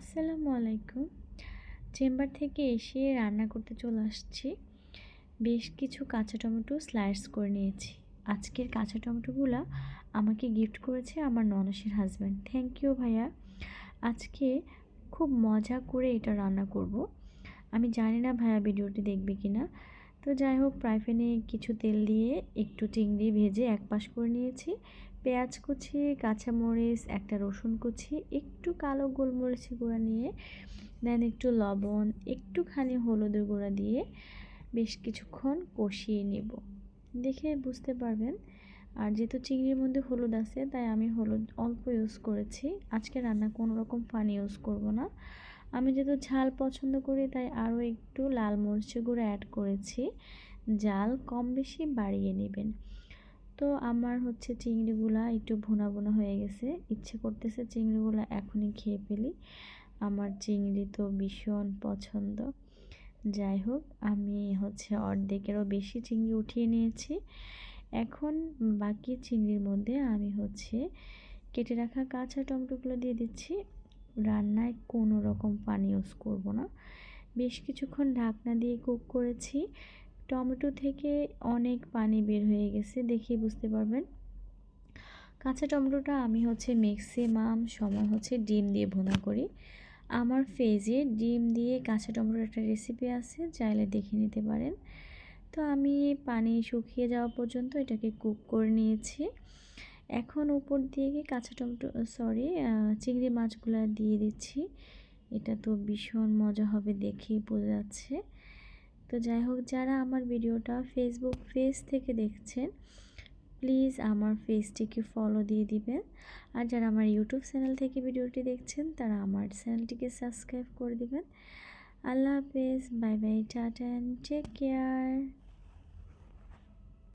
আসসালামু আলাইকুম। চেম্বার থেকে এসে রান্না করতে চলে আসছি। বেশ কিছু কাঁচা টমেটো স্লাইস করে নিয়েছি। আজকের কাঁচা টমেটোগুলা আমাকে গিফট করেছে আমার ননসের হাসব্যান্ড। থ্যাংক ইউ ভাইয়া। আজকে খুব মজা করে এটা রান্না করব। আমি জানি না ভাইয়া ভিডিওটি দেখবে কিনা। তো যাই হোক, ফ্রাই প্যানে কিছু তেল দিয়ে একটু চিংড়ি ভেজে এক পাশ করে নিয়েছি। পেঁয়াজ কুচি, কাঁচামরিচ, একটা রসুন কুচি, একটু কালো গোলমরিচের গুঁড়া নিয়ে দেন একটু লবণ, একটুখানি হলুদের গুঁড়া দিয়ে বেশ কিছুক্ষণ কষিয়ে নেব। দেখে বুঝতে পারবেন। আর যেহেতু চিংড়ির মধ্যে হলুদ আছে তাই আমি হলুদ অল্প ইউজ করেছি। আজকে রান্না কোনো রকম পানি ইউজ করব না। আমি যেহেতু ঝাল পছন্দ করি তাই আরও একটু লাল মরিচের গুঁড়ো অ্যাড করেছি। ঝাল কম বেশি বাড়িয়ে নেবেন। তো আমার চিংড়িগুলা একটু ভুনা ভুনা হয়ে গেছে। ইচ্ছে করতেছে চিংড়িগুলা এখনই খেয়ে ফেলি। আমার চিংড়ি তো ভীষণ পছন্দ। যাই হোক, আমি অর্ধেকেরও বেশি চিংড়ি উঠিয়ে নিয়েছি। এখন বাকি চিংড়ির মধ্যে আমি কেটে রাখা কাঁচা টমেটোগুলো দিয়ে দিচ্ছি। রান্নায় কোনো রকম পানি ইউজ করব না। বেশ কিছুক্ষণ ঢাকনা দিয়ে কুক করেছি। টমেটো থেকে অনেক পানি বের হয়ে গেছে, দেখেই বুঝতে পারবেন। কাঁচা টমেটোটা আমি ম্যাক্সিমাম সময় ডিম দিয়ে ভুনা করি। আমার পেজে ডিম দিয়ে কাঁচা টমেটোর একটা রেসিপি আছে, চাইলে দেখে নিতে পারেন। তো আমি পানি শুকিয়ে যাওয়া পর্যন্ত এটাকে কুক করে নিয়েছি। এখন উপর দিয়ে কাঁচা টমেটো চিংড়ি মাছগুলো দিয়ে দিচ্ছি। এটা তো ভীষণ মজা হবে, দেখেই বোঝা যাচ্ছে। তো যাই হোক, যারা আমার ভিডিওটা ফেসবুক পেজ থেকে দেখছেন প্লিজ আমার পেজটিকে ফলো দিয়ে দিবেন। আর যারা আমার ইউটিউব চ্যানেল থেকে ভিডিওটি দেখছেন তারা আমার চ্যানেলটিকে সাবস্ক্রাইব করে দিবেন। আল্লাহ হাফেজ, bye bye, tata and take care.